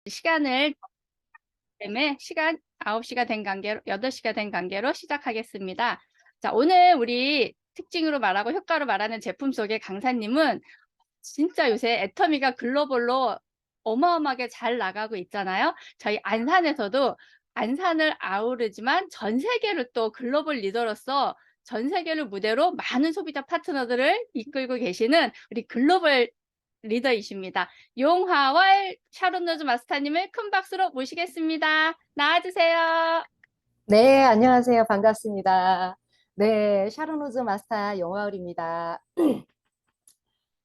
시간을 때문에 시간 9시가 된 관계로 8시가 된 관계로 시작하겠습니다. 자, 오늘 우리 특징으로 말하고 효과로 말하는 제품 속의 강사님은 진짜 요새 애터미가 글로벌로 어마어마하게 잘 나가고 있잖아요. 저희 안산에서도 안산을 아우르지만 전 세계를 또 글로벌 리더로서 전 세계를 무대로 많은 소비자 파트너들을 이끌고 계시는 우리 글로벌 리더이십니다. 용하월 샤론 로즈 마스터님을 큰 박수로 모시겠습니다. 나와주세요. 네, 안녕하세요. 반갑습니다. 네, 샤론우즈 마스터 영화을입니다.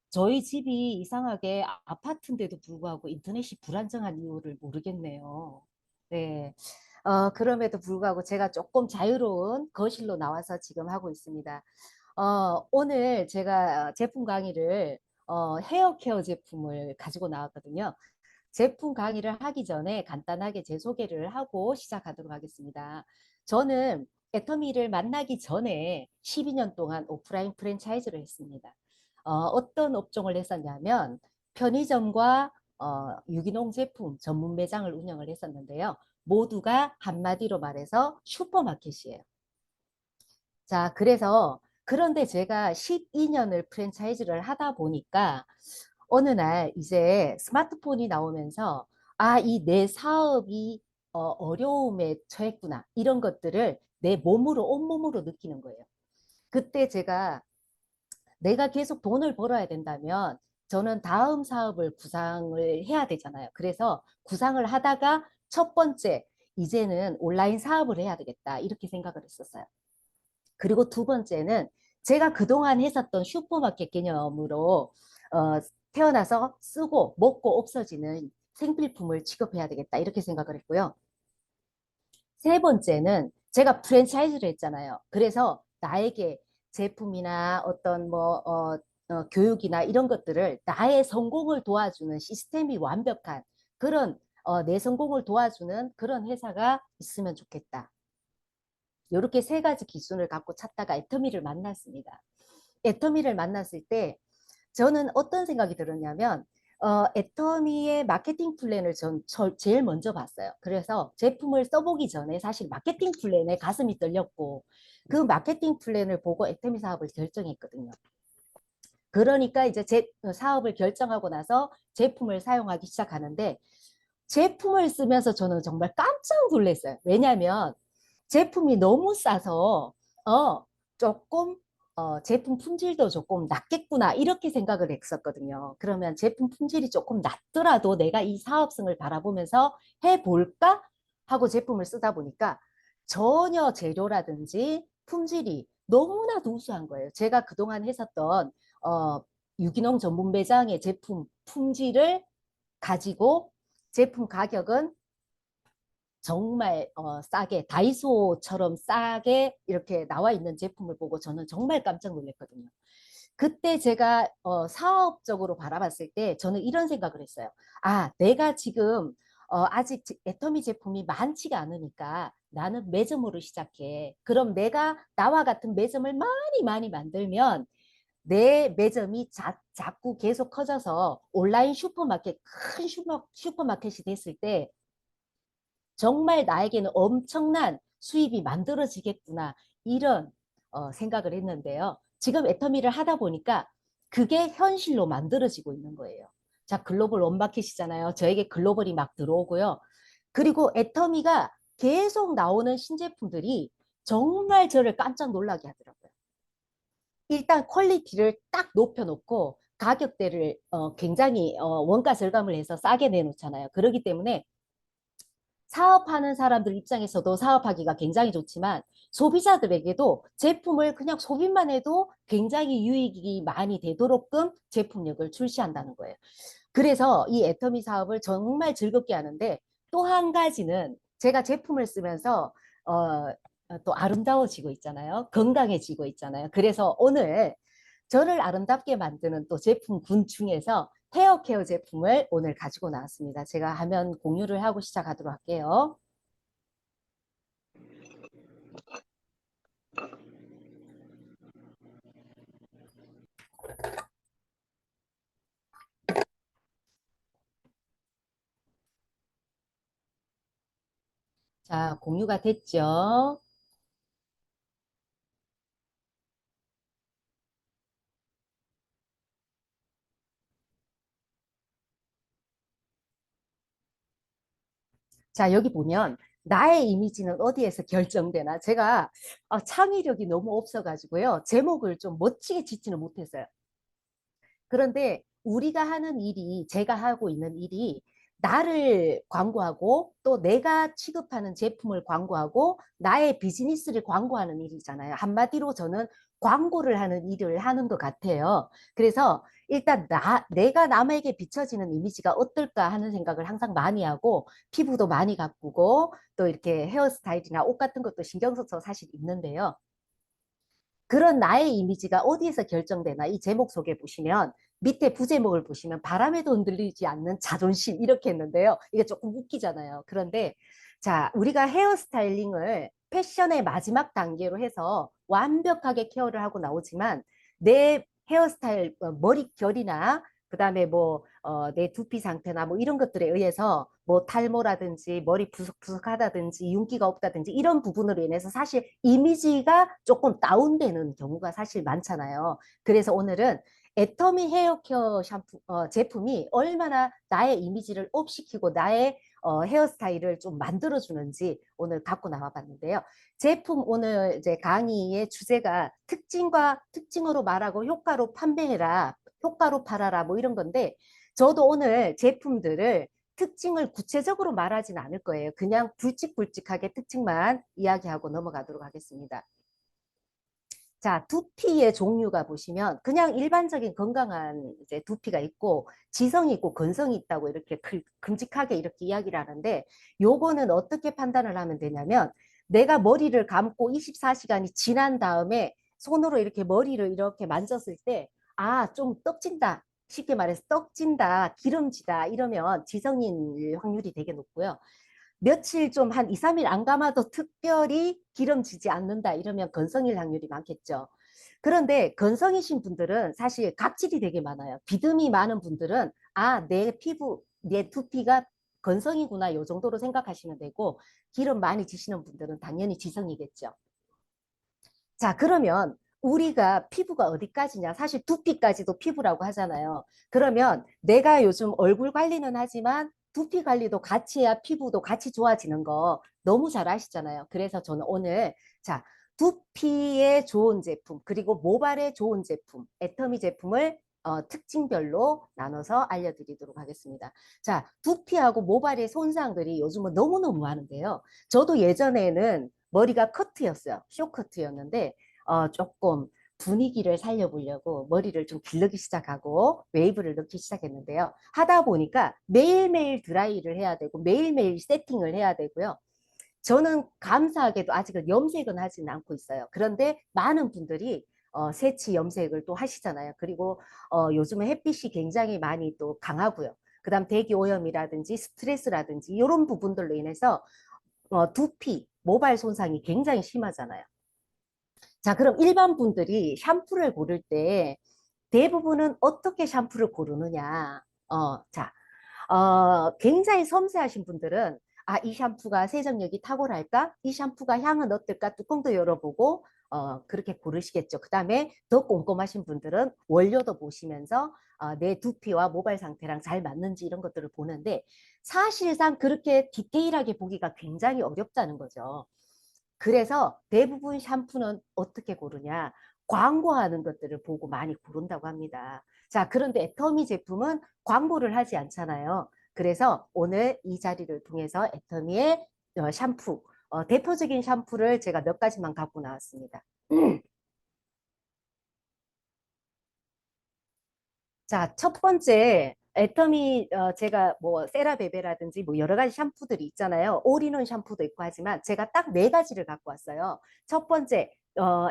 저희 집이 이상하게 아파트인데도 불구하고 인터넷이 불안정한 이유를 모르겠네요. 네, 그럼에도 불구하고 제가 조금 자유로운 거실로 나와서 지금 하고 있습니다. 오늘 제가 제품 강의를 헤어 케어 제품을 가지고 나왔거든요. 제품 강의를 하기 전에 간단하게 제 소개를 하고 시작하도록 하겠습니다. 저는 애터미를 만나기 전에 12년 동안 오프라인 프랜차이즈를 했습니다. 어떤 업종을 했었냐면 편의점과 유기농 제품 전문 매장을 운영을 했었는데요. 모두가 한마디로 말해서 슈퍼마켓이에요. 자, 그런데 제가 12년을 프랜차이즈를 하다 보니까 어느 날 이제 스마트폰이 나오면서 이 내 사업이 어려움에 처했구나. 이런 것들을 내 몸으로, 온몸으로 느끼는 거예요. 그때 제가 내가 계속 돈을 벌어야 된다면 저는 다음 사업을 구상을 해야 되잖아요. 그래서 구상을 하다가 첫 번째, 이제는 온라인 사업을 해야 되겠다. 이렇게 생각을 했었어요. 그리고 두 번째는 제가 그동안 했었던 슈퍼마켓 개념으로 태어나서 쓰고 먹고 없어지는 생필품을 취급해야 되겠다 이렇게 생각을 했고요. 세 번째는 제가 프랜차이즈를 했잖아요. 그래서 나에게 제품이나 어떤 교육이나 이런 것들을 나의 성공을 도와주는 시스템이 완벽한 그런 내 성공을 도와주는 그런 회사가 있으면 좋겠다. 이렇게 세 가지 기준을 갖고 찾다가 애터미를 만났습니다. 애터미를 만났을 때 저는 어떤 생각이 들었냐면 애터미의 마케팅 플랜을 제일 먼저 봤어요. 그래서 제품을 써보기 전에 사실 마케팅 플랜에 가슴이 떨렸고 그 마케팅 플랜을 보고 애터미 사업을 결정했거든요. 그러니까 이제 제 사업을 결정하고 나서 제품을 사용하기 시작하는데 제품을 쓰면서 저는 정말 깜짝 놀랐어요. 왜냐하면 제품이 너무 싸서 조금 제품 품질도 조금 낮겠구나 이렇게 생각을 했었거든요. 그러면 제품 품질이 조금 낮더라도 내가 이 사업성을 바라보면서 해볼까 하고 제품을 쓰다 보니까 전혀 재료라든지 품질이 너무나도 우수한 거예요. 제가 그동안 했었던 어, 유기농 전문 매장의 제품 품질을 가지고 제품 가격은 정말 싸게 다이소처럼 싸게 이렇게 나와 있는 제품을 보고 저는 정말 깜짝 놀랐거든요. 그때 제가 사업적으로 바라봤을 때 저는 이런 생각을 했어요. 내가 지금 아직 애터미 제품이 많지가 않으니까 나는 매점으로 시작해. 그럼 내가 나와 같은 매점을 많이 많이 만들면 내 매점이 자꾸 계속 커져서 온라인 슈퍼마켓, 큰 슈퍼마켓이 됐을 때 정말 나에게는 엄청난 수입이 만들어지겠구나 이런 생각을 했는데요. 지금 애터미를 하다 보니까 그게 현실로 만들어지고 있는 거예요. 자, 글로벌 원마켓이잖아요. 저에게 글로벌이 막 들어오고요. 그리고 애터미가 계속 나오는 신제품들이 정말 저를 깜짝 놀라게 하더라고요. 일단 퀄리티를 딱 높여놓고 가격대를 굉장히 원가 절감을 해서 싸게 내놓잖아요. 그렇기 때문에 사업하는 사람들 입장에서도 사업하기가 굉장히 좋지만 소비자들에게도 제품을 그냥 소비만 해도 굉장히 유익이 많이 되도록끔 제품력을 출시한다는 거예요. 그래서 이 애터미 사업을 정말 즐겁게 하는데 또 한 가지는 제가 제품을 쓰면서 또 아름다워지고 있잖아요. 건강해지고 있잖아요. 그래서 오늘 저를 아름답게 만드는 또 제품군 중에서 헤어 케어 제품을 오늘 가지고 나왔습니다. 제가 화면 공유를 하고 시작하도록 할게요. 자, 공유가 됐죠? 자, 여기 보면 나의 이미지는 어디에서 결정되나? 제가 창의력이 너무 없어가지고요. 제목을 좀 멋지게 짓지는 못했어요. 그런데 우리가 하는 일이, 제가 하고 있는 일이 나를 광고하고 또 내가 취급하는 제품을 광고하고 나의 비즈니스를 광고하는 일이잖아요. 한마디로 저는 광고를 하는 일을 하는 것 같아요. 그래서 일단 내가 남에게 비춰지는 이미지가 어떨까 하는 생각을 항상 많이 하고 피부도 많이 가꾸고 또 이렇게 헤어스타일이나 옷 같은 것도 신경 써서 사실 입는데요. 그런 나의 이미지가 어디에서 결정되나 이 제목 속에 보시면 밑에 부제목을 보시면 바람에도 흔들리지 않는 자존심 이렇게 했는데요. 이게 조금 웃기잖아요. 그런데 자, 우리가 헤어스타일링을 패션의 마지막 단계로 해서 완벽하게 케어를 하고 나오지만 내 헤어스타일 머리 결이나 그다음에 뭐 내 두피 상태나 뭐 이런 것들에 의해서 뭐 탈모라든지 머리 부석부석하다든지 윤기가 없다든지 이런 부분으로 인해서 사실 이미지가 조금 다운되는 경우가 사실 많잖아요. 그래서 오늘은 애터미 헤어케어 샴푸 제품이 얼마나 나의 이미지를 업시키고 나의 헤어스타일을 좀 만들어주는지 오늘 갖고 나와봤는데요. 제품 오늘 이제 강의의 주제가 특징과 특징으로 말하고 효과로 판매해라, 효과로 팔아라 뭐 이런 건데 저도 오늘 제품들을 특징을 구체적으로 말하진 않을 거예요. 그냥 굵직굵직하게 특징만 이야기하고 넘어가도록 하겠습니다. 자, 두피의 종류가 보시면 그냥 일반적인 건강한 이제 두피가 있고 지성이 있고 건성이 있다고 이렇게 큼직하게 이렇게 이야기를 하는데 요거는 어떻게 판단을 하면 되냐면 내가 머리를 감고 24시간이 지난 다음에 손으로 이렇게 머리를 이렇게 만졌을 때 아, 좀 떡진다. 쉽게 말해서 떡진다, 기름지다 이러면 지성인 확률이 되게 높고요. 며칠 좀 한 2, 3일 안 감아도 특별히 기름지지 않는다 이러면 건성일 확률이 많겠죠. 그런데 건성이신 분들은 사실 각질이 되게 많아요. 비듬이 많은 분들은 아, 내 피부, 내 두피가 건성이구나 요 정도로 생각하시면 되고 기름 많이 지시는 분들은 당연히 지성이겠죠. 자, 그러면 우리가 피부가 어디까지냐? 사실 두피까지도 피부라고 하잖아요. 그러면 내가 요즘 얼굴 관리는 하지만 두피 관리도 같이 해야 피부도 같이 좋아지는 거 너무 잘 아시잖아요. 그래서 저는 오늘 자, 두피에 좋은 제품, 그리고 모발에 좋은 제품, 애터미 제품을 특징별로 나눠서 알려드리도록 하겠습니다. 자, 두피하고 모발의 손상들이 요즘은 너무너무 많은데요. 저도 예전에는 머리가 커트였어요. 쇼커트였는데 조금 분위기를 살려보려고 머리를 좀 기르기 시작하고 웨이브를 넣기 시작했는데요. 하다 보니까 매일매일 드라이를 해야 되고 매일매일 세팅을 해야 되고요. 저는 감사하게도 아직은 염색은 하지는 않고 있어요. 그런데 많은 분들이 새치 염색을 또 하시잖아요. 그리고 요즘은 햇빛이 굉장히 많이 또 강하고요. 그다음 대기 오염이라든지 스트레스라든지 이런 부분들로 인해서 두피, 모발 손상이 굉장히 심하잖아요. 자, 그럼 일반 분들이 샴푸를 고를 때 대부분은 어떻게 샴푸를 고르느냐? 자, 굉장히 섬세하신 분들은 아, 이 샴푸가 세정력이 탁월할까? 이 샴푸가 향은 어떨까? 뚜껑도 열어보고 그렇게 고르시겠죠. 그 다음에 더 꼼꼼하신 분들은 원료도 보시면서 내 두피와 모발 상태랑 잘 맞는지 이런 것들을 보는데 사실상 그렇게 디테일하게 보기가 굉장히 어렵다는 거죠. 그래서 대부분 샴푸는 어떻게 고르냐? 광고하는 것들을 보고 많이 고른다고 합니다. 자, 그런데 애터미 제품은 광고를 하지 않잖아요. 그래서 오늘 이 자리를 통해서 애터미의 샴푸, 대표적인 샴푸를 제가 몇 가지만 갖고 나왔습니다. 자, 첫 번째, 애터미, 제가 뭐, 세라베베라든지 뭐, 여러 가지 샴푸들이 있잖아요. 올인원 샴푸도 있고 하지만 제가 딱 네 가지를 갖고 왔어요. 첫 번째,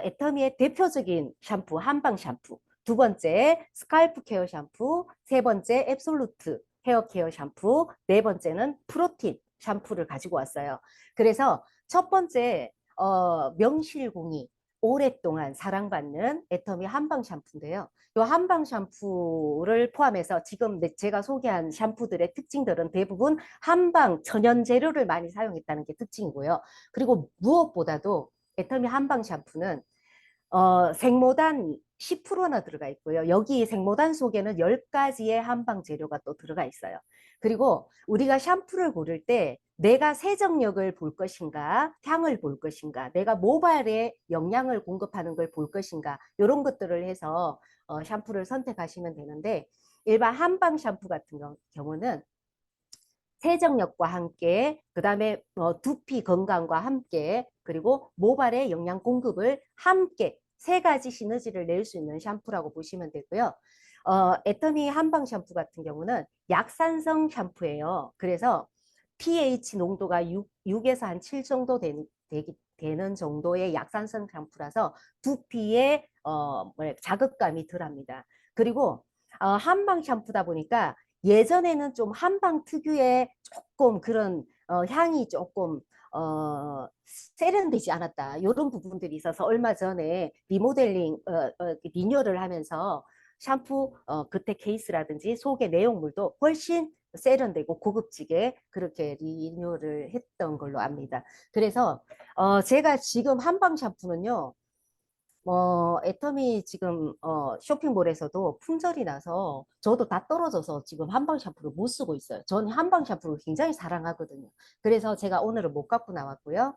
애터미의 대표적인 샴푸, 한방 샴푸. 두 번째, 스칼프 케어 샴푸. 세 번째, 앱솔루트 헤어 케어 샴푸. 네 번째는 프로틴 샴푸를 가지고 왔어요. 그래서 첫 번째, 명실공히 오랫동안 사랑받는 애터미 한방 샴푸인데요. 이 한방 샴푸를 포함해서 지금 제가 소개한 샴푸들의 특징들은 대부분 한방 천연 재료를 많이 사용했다는 게 특징이고요. 그리고 무엇보다도 애터미 한방 샴푸는 생모단 10%나 들어가 있고요. 여기 생모단 속에는 10가지의 한방 재료가 또 들어가 있어요. 그리고 우리가 샴푸를 고를 때 내가 세정력을 볼 것인가, 향을 볼 것인가, 내가 모발에 영양을 공급하는 걸 볼 것인가, 이런 것들을 해서 샴푸를 선택하시면 되는데, 일반 한방 샴푸 같은 경우는 세정력과 함께, 그 다음에 두피 건강과 함께, 그리고 모발의 영양 공급을 함께 세 가지 시너지를 낼 수 있는 샴푸라고 보시면 되고요. 애터미 한방 샴푸 같은 경우는 약산성 샴푸예요. 그래서 pH 농도가 6에서 한 7 정도 되는 정도의 약산성 샴푸라서 두피에 자극감이 덜합니다. 그리고 한방 샴푸다 보니까 예전에는 좀 한방 특유의 조금 그런 향이 조금 세련되지 않았다. 이런 부분들이 있어서 얼마 전에 리모델링 리뉴얼을 하면서 샴푸 그때 케이스라든지 속의 내용물도 훨씬 세련되고 고급지게 그렇게 리뉴얼을 했던 걸로 압니다. 그래서 제가 지금 한방 샴푸는요. 애터미 지금 쇼핑몰에서도 품절이 나서 저도 다 떨어져서 지금 한방 샴푸를 못 쓰고 있어요. 저는 한방 샴푸를 굉장히 사랑하거든요. 그래서 제가 오늘은 못 갖고 나왔고요.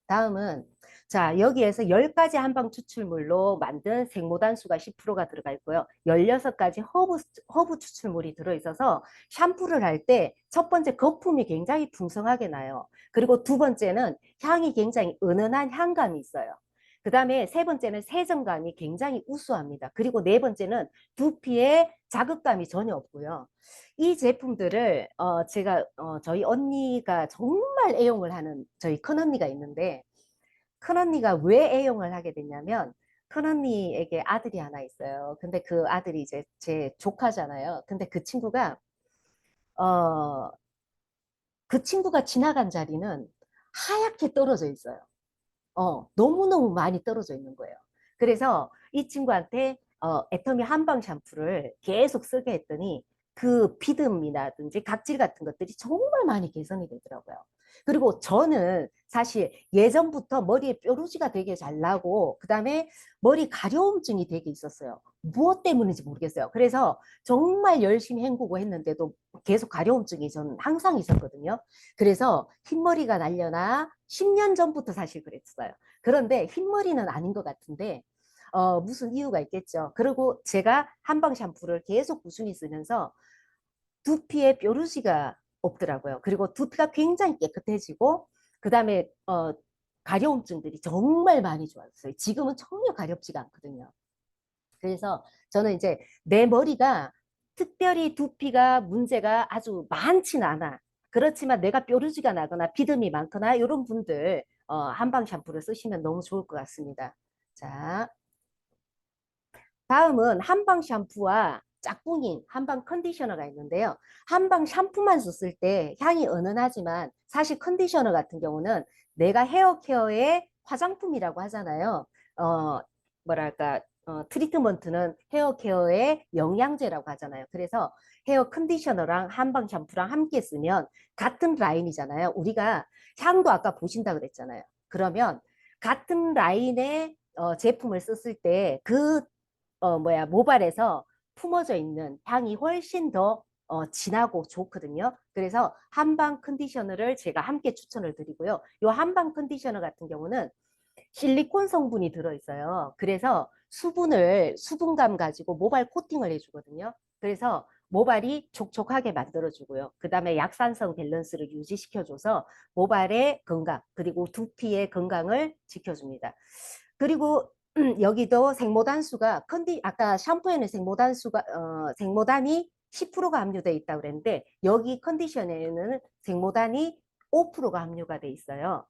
다음은 자 여기에서 10가지 한방 추출물로 만든 생모단수가 10%가 들어가 있고요. 16가지 허브 추출물이 들어있어서 샴푸를 할 때 첫 번째 거품이 굉장히 풍성하게 나요. 그리고 두 번째는 향이 굉장히 은은한 향감이 있어요. 그 다음에 세 번째는 세정감이 굉장히 우수합니다. 그리고 네 번째는 두피에 자극감이 전혀 없고요. 이 제품들을 제가 저희 언니가 정말 애용을 하는 저희 큰언니가 있는데 큰언니가 왜 애용을 하게 됐냐면 큰언니에게 아들이 하나 있어요. 근데 그 아들이 이제 제 조카잖아요. 근데 어, 그 친구가 지나간 자리는 하얗게 떨어져 있어요. 너무너무 많이 떨어져 있는 거예요. 그래서 이 친구한테 애터미 한방 샴푸를 계속 쓰게 했더니 그 비듬이라든지 각질 같은 것들이 정말 많이 개선이 되더라고요. 그리고 저는 사실 예전부터 머리에 뾰루지가 되게 잘 나고 그다음에 머리 가려움증이 되게 있었어요. 무엇 때문인지 모르겠어요. 그래서 정말 열심히 헹구고 했는데도 계속 가려움증이 저는 항상 있었거든요. 그래서 흰머리가 날려나 10년 전부터 사실 그랬어요. 그런데 흰머리는 아닌 것 같은데 무슨 이유가 있겠죠. 그리고 제가 한방 샴푸를 계속 꾸준히 쓰면서 두피에 뾰루지가 없더라고요. 그리고 두피가 굉장히 깨끗해지고 그 다음에 가려움증들이 정말 많이 좋았어요. 지금은 전혀 가렵지가 않거든요. 그래서 저는 이제 내 머리가 특별히 두피가 문제가 아주 많지는 않아. 그렇지만 내가 뾰루지가 나거나 비듬이 많거나 이런 분들 한방 샴푸를 쓰시면 너무 좋을 것 같습니다. 자, 다음은 한방 샴푸와 짝꿍인 한방 컨디셔너가 있는데요. 한방 샴푸만 썼을 때 향이 은은하지만 사실 컨디셔너 같은 경우는 내가 헤어 케어의 화장품이라고 하잖아요. 어, 뭐랄까, 트리트먼트는 헤어 케어의 영양제라고 하잖아요. 그래서 헤어 컨디셔너랑 한방 샴푸랑 함께 쓰면 같은 라인이잖아요. 우리가 향도 아까 보신다 그랬잖아요. 그러면 같은 라인의 제품을 썼을 때그 모발에서 품어져 있는 향이 훨씬 더 진하고 좋거든요. 그래서 한방 컨디셔너를 제가 함께 추천을 드리고요. 이 한방 컨디셔너 같은 경우는 실리콘 성분이 들어있어요. 그래서 수분감 가지고 모발 코팅을 해주거든요. 그래서 모발이 촉촉하게 만들어주고요. 그 다음에 약산성 밸런스를 유지시켜줘서 모발의 건강, 그리고 두피의 건강을 지켜줍니다. 그리고 여기도 생모단수가 아까 샴푸에는 생모단이 10%가 함유되어 있다고 그랬는데 여기 컨디셔너에는 생모단이 5%가 함유가 돼 있어요.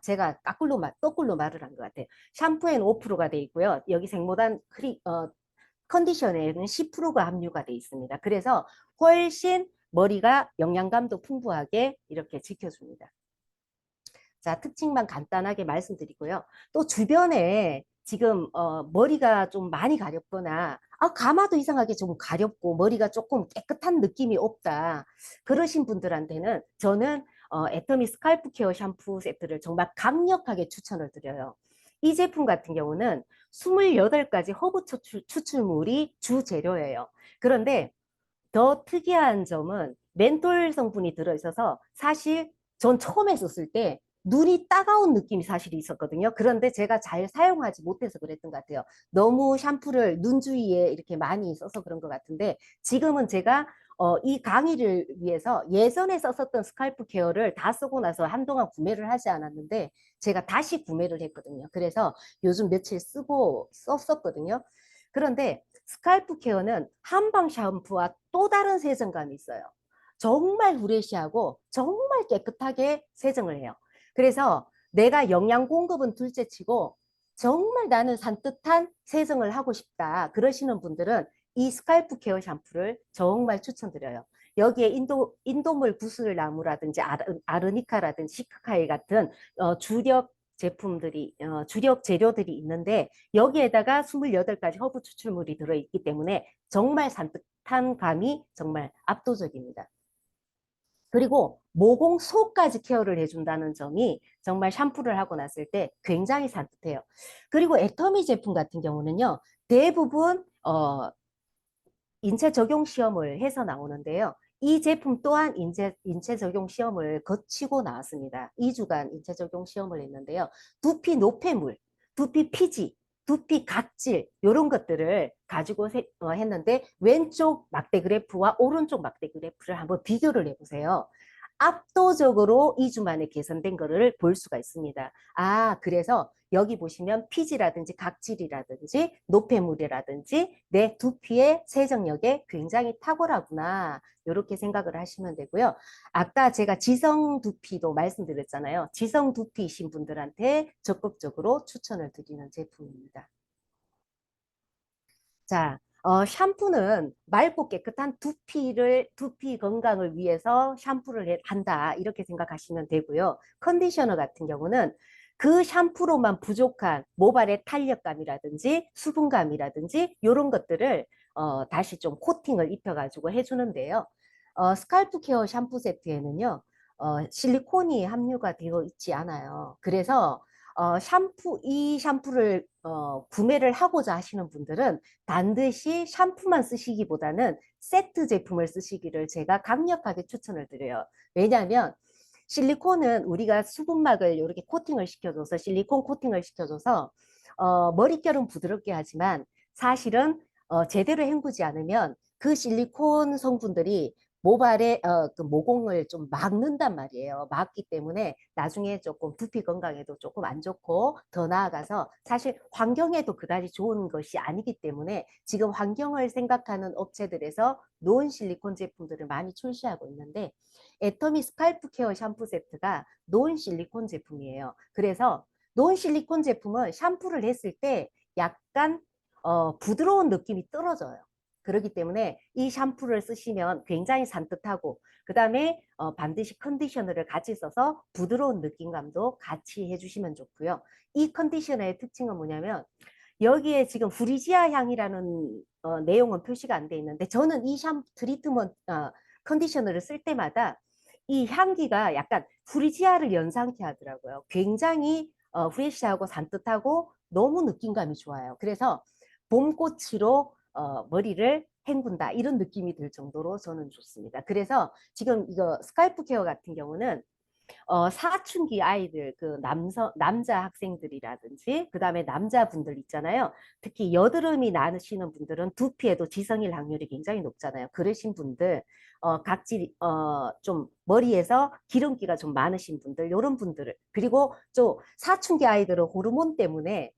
제가 거꾸로 말을 한 것 같아요. 샴푸에는 5%가 돼 있고요. 여기 컨디셔너에는 10%가 함유가 돼 있습니다. 그래서 훨씬 머리가 영양감도 풍부하게 이렇게 지켜줍니다. 자, 특징만 간단하게 말씀드리고요. 또 주변에 지금 머리가 좀 많이 가렵거나 가마도 이상하게 좀 가렵고 머리가 조금 깨끗한 느낌이 없다. 그러신 분들한테는 저는 애터미 스칼프 케어 샴푸 세트를 정말 강력하게 추천을 드려요. 이 제품 같은 경우는 28가지 허브 추출물이 주 재료예요. 그런데 더 특이한 점은 멘톨 성분이 들어있어서 사실 전 처음에 썼을 때 눈이 따가운 느낌이 사실 있었거든요. 그런데 제가 잘 사용하지 못해서 그랬던 것 같아요. 너무 샴푸를 눈 주위에 이렇게 많이 써서 그런 것 같은데 지금은 제가 이 강의를 위해서 예전에 썼었던 스칼프 케어를 다 쓰고 나서 한동안 구매를 하지 않았는데 제가 다시 구매를 했거든요. 그래서 요즘 며칠 쓰고 썼었거든요. 그런데 스칼프 케어는 한방 샴푸와 또 다른 세정감이 있어요. 정말 후레쉬하고 정말 깨끗하게 세정을 해요. 그래서 내가 영양 공급은 둘째치고 정말 나는 산뜻한 세정을 하고 싶다 그러시는 분들은 이 스칼프 케어 샴푸를 정말 추천드려요. 여기에 인도물 구슬나무라든지 아르니카라든지 시카카이 같은 주력 제품들이 주력 재료들이 있는데 여기에다가 28가지 허브 추출물이 들어있기 때문에 정말 산뜻한 감이 정말 압도적입니다. 그리고 모공 속까지 케어를 해준다는 점이 정말 샴푸를 하고 났을 때 굉장히 산뜻해요. 그리고 애터미 제품 같은 경우는요, 대부분 인체 적용 시험을 해서 나오는데요. 이 제품 또한 인체 적용 시험을 거치고 나왔습니다. 2주간 인체 적용 시험을 했는데요. 두피 노폐물, 두피 피지, 두피 각질 이런 것들을 가지고 했는데 왼쪽 막대 그래프와 오른쪽 막대 그래프를 한번 비교를 해보세요. 압도적으로 2주 만에 개선된 거를 볼 수가 있습니다. 그래서 여기 보시면 피지라든지 각질이라든지 노폐물이라든지 내 두피의 세정력에 굉장히 탁월하구나 이렇게 생각을 하시면 되고요. 아까 제가 지성 두피도 말씀드렸잖아요. 지성 두피이신 분들한테 적극적으로 추천을 드리는 제품입니다. 자, 샴푸는 맑고 깨끗한 두피 건강을 위해서 샴푸를 한다. 이렇게 생각하시면 되고요. 컨디셔너 같은 경우는 그 샴푸로만 부족한 모발의 탄력감이라든지 수분감이라든지 이런 것들을 다시 좀 코팅을 입혀가지고 해주는데요. 스칼프 케어 샴푸 세트에는요, 실리콘이 함유가 되어 있지 않아요. 그래서 이 샴푸를 구매를 하고자 하시는 분들은 반드시 샴푸만 쓰시기보다는 세트 제품을 쓰시기를 제가 강력하게 추천을 드려요. 왜냐하면 실리콘은 우리가 수분막을 이렇게 코팅을 시켜줘서 실리콘 코팅을 시켜줘서 머릿결은 부드럽게 하지만 사실은 제대로 헹구지 않으면 그 실리콘 성분들이 모발의 그 모공을 좀 막는단 말이에요. 막기 때문에 나중에 조금 두피 건강에도 조금 안 좋고 더 나아가서 사실 환경에도 그다지 좋은 것이 아니기 때문에 지금 환경을 생각하는 업체들에서 노은 실리콘 제품들을 많이 출시하고 있는데 애터미 스칼프 케어 샴푸 세트가 노은 실리콘 제품이에요. 그래서 노은 실리콘 제품은 샴푸를 했을 때 약간 부드러운 느낌이 떨어져요. 그렇기 때문에 이 샴푸를 쓰시면 굉장히 산뜻하고 그 다음에 반드시 컨디셔너를 같이 써서 부드러운 느낌감도 같이 해주시면 좋고요. 이 컨디셔너의 특징은 뭐냐면 여기에 지금 후리지아 향이라는 내용은 표시가 안 돼 있는데 저는 이 트리트먼트 컨디셔너를 쓸 때마다 이 향기가 약간 후리지아를 연상케 하더라고요. 굉장히 프레시하고 산뜻하고 너무 느낌감이 좋아요. 그래서 봄꽃으로 머리를 헹군다 이런 느낌이 들 정도로 저는 좋습니다. 그래서 지금 이거 스칼프 케어 같은 경우는 사춘기 아이들, 그 남자 학생들이라든지, 그 다음에 남자분들 있잖아요. 특히 여드름이 나시는 분들은 두피에도 지성일 확률이 굉장히 높잖아요. 그러신 분들, 각질, 좀 머리에서 기름기가 좀 많으신 분들, 이런 분들을, 그리고 또 사춘기 아이들은 호르몬 때문에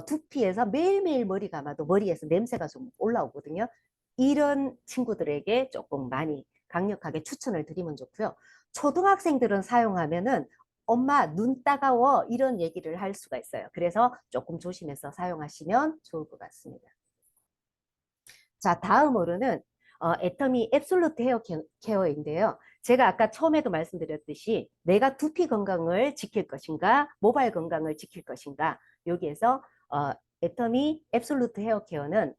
두피에서 매일매일 머리 감아도 머리에서 냄새가 좀 올라오거든요. 이런 친구들에게 조금 많이 강력하게 추천을 드리면 좋고요. 초등학생들은 사용하면은 엄마 눈 따가워 이런 얘기를 할 수가 있어요. 그래서 조금 조심해서 사용하시면 좋을 것 같습니다. 자, 다음으로는 애터미 앱솔루트 헤어 케어인데요. 제가 아까 처음에도 말씀드렸듯이 내가 두피 건강을 지킬 것인가, 모발 건강을 지킬 것인가, 여기에서 애터미 앱솔루트 헤어 케어는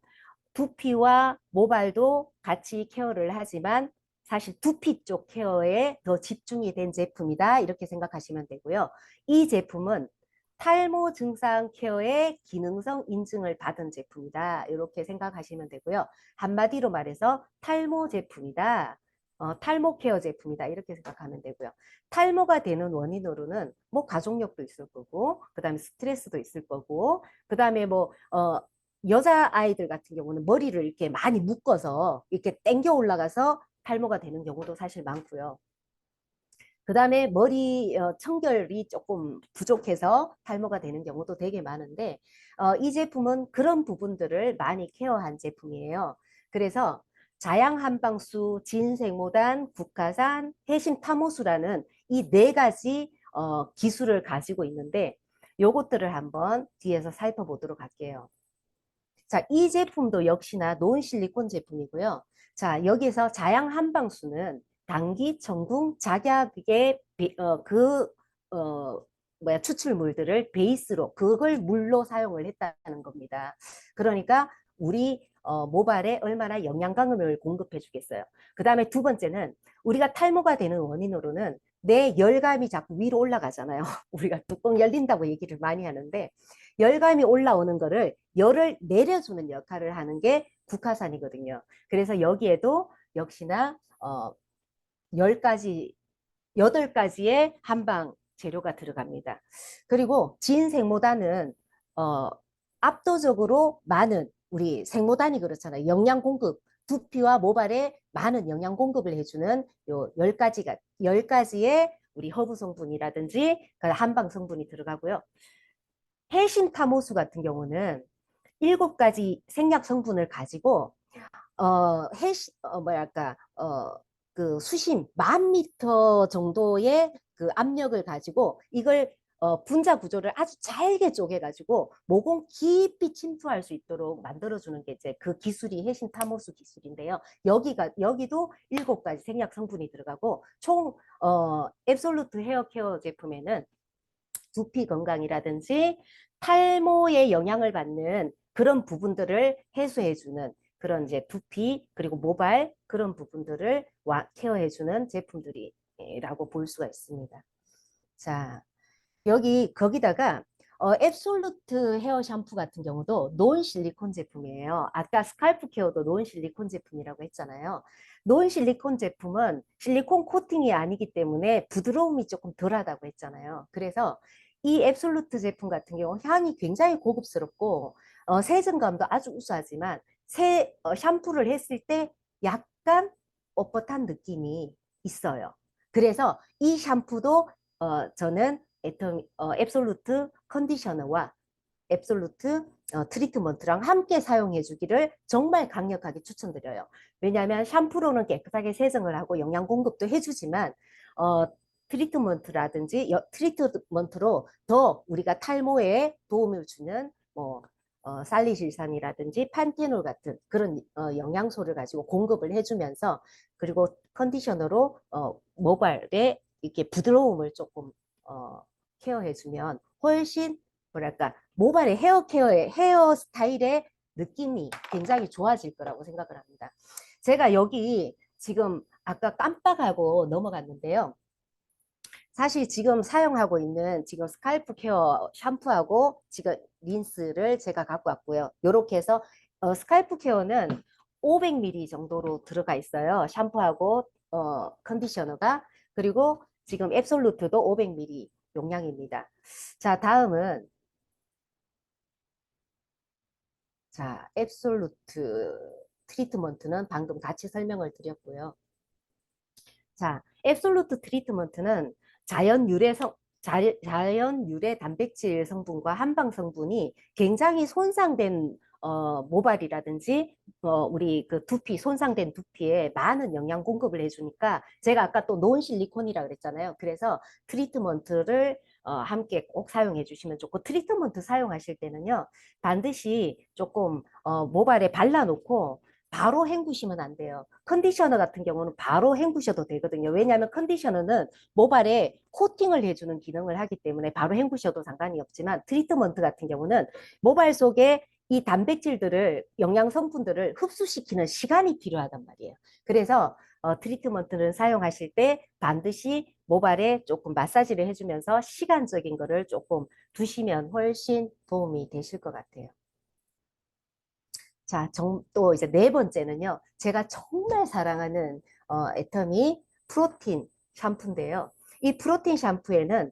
두피와 모발도 같이 케어를 하지만 사실 두피 쪽 케어에 더 집중이 된 제품이다, 이렇게 생각하시면 되고요. 이 제품은 탈모 증상 케어의 기능성 인증을 받은 제품이다, 이렇게 생각하시면 되고요. 한마디로 말해서 탈모 제품이다, 탈모 케어 제품이다, 이렇게 생각하면 되고요. 탈모가 되는 원인으로는 뭐 가족력도 있을 거고, 그 다음에 스트레스도 있을 거고, 그 다음에 뭐 여자아이들 같은 경우는 머리를 이렇게 많이 묶어서 이렇게 당겨 올라가서 탈모가 되는 경우도 사실 많고요. 그 다음에 머리 청결이 조금 부족해서 탈모가 되는 경우도 되게 많은데, 이 제품은 그런 부분들을 많이 케어한 제품이에요. 그래서 자양 한방수, 진생모단, 국화산, 해신 타모수라는 이 네 가지 기술을 가지고 있는데, 요것들을 한번 뒤에서 살펴보도록 할게요. 자, 이 제품도 역시나 노은실리콘 제품이고요. 자, 여기서 자양 한방수는 당기, 전궁, 작약의 추출물들을 베이스로 그걸 물로 사용을 했다는 겁니다. 그러니까 우리 모발에 얼마나 영양강을 공급해 주겠어요. 그 다음에 두 번째는 우리가 탈모가 되는 원인으로는 내 열감이 자꾸 위로 올라가잖아요. 우리가 뚜껑 열린다고 얘기를 많이 하는데, 열감이 올라오는 거를 열을 내려주는 역할을 하는 게 국화산이거든요. 그래서 여기에도 역시나 10가지, 8가지의 한방 재료가 들어갑니다. 그리고 진생모단은 압도적으로 많은, 우리 생모단이 그렇잖아요. 영양 공급, 두피와 모발에 많은 영양 공급을 해주는 요 10가지의 우리 허브 성분이라든지 한방 성분이 들어가고요. 해신 타모수 같은 경우는 7가지 생약 성분을 가지고 그 수심 10,000m 정도의 그 압력을 가지고 이걸 분자 구조를 아주 잘게 쪼개가지고 모공 깊이 침투할 수 있도록 만들어주는 게 이제 그 기술이 해신 타모수 기술인데요. 여기도 7가지 생약 성분이 들어가고 총 앱솔루트 헤어 케어 제품에는 두피 건강이라든지 탈모에 영향을 받는 그런 부분들을 해소해주는 그런 이제 두피 그리고 모발 그런 부분들을 케어해주는 제품들이라고 볼 수가 있습니다. 자, 거기다가 앱솔루트 헤어 샴푸 같은 경우도 노은 실리콘 제품이에요. 아까 스칼프 케어도 노은 실리콘 제품이라고 했잖아요. 노은 실리콘 제품은 실리콘 코팅이 아니기 때문에 부드러움이 조금 덜하다고 했잖아요. 그래서 이 앱솔루트 제품 같은 경우 향이 굉장히 고급스럽고 세정감도 아주 우수하지만 샴푸를 했을 때 약간 뻣뻣한 느낌이 있어요. 그래서 이 샴푸도 저는 앱솔루트 컨디셔너와 앱솔루트 트리트먼트랑 함께 사용해 주기를 정말 강력하게 추천드려요. 왜냐하면 샴푸로는 깨끗하게 세정을 하고 영양 공급도 해주지만 트리트먼트로 더 우리가 탈모에 도움을 주는 살리실산이라든지 판테놀 같은 그런 영양소를 가지고 공급을 해주면서, 그리고 컨디셔너로 모발에 이렇게 부드러움을 조금 케어해주면 훨씬 뭐랄까 모발의 헤어 스타일의 느낌이 굉장히 좋아질 거라고 생각을 합니다. 제가 여기 지금 아까 깜빡하고 넘어갔는데요. 사실 지금 사용하고 있는 지금 스칼프 케어 샴푸하고 지금 린스를 제가 갖고 왔고요. 이렇게 해서 스칼프 케어는 500ml 정도로 들어가 있어요. 샴푸하고 컨디셔너가. 그리고 지금 앱솔루트도 500ml 용량입니다. 자, 다음은 앱솔루트 트리트먼트는 방금 같이 설명을 드렸고요. 자, 앱솔루트 트리트먼트는 자연 유래 단백질 성분과 한방 성분이 굉장히 손상된 모발이라든지 우리 그 두피 손상된 두피에 많은 영양 공급을 해주니까, 제가 아까 또 노은 실리콘이라 그랬잖아요. 그래서 트리트먼트를 함께 꼭 사용해 주시면 좋고, 트리트먼트 사용하실 때는요 반드시 조금 모발에 발라놓고 바로 헹구시면 안 돼요. 컨디셔너 같은 경우는 바로 헹구셔도 되거든요. 왜냐하면 컨디셔너는 모발에 코팅을 해주는 기능을 하기 때문에 바로 헹구셔도 상관이 없지만 트리트먼트 같은 경우는 모발 속에 이 단백질들을 영양 성분들을 흡수시키는 시간이 필요하단 말이에요. 그래서 트리트먼트를 사용하실 때 반드시 모발에 조금 마사지를 해주면서 시간적인 거를 조금 두시면 훨씬 도움이 되실 것 같아요. 자, 또 이제 네 번째는요. 제가 정말 사랑하는 애터미 프로틴 샴푸인데요. 이 프로틴 샴푸에는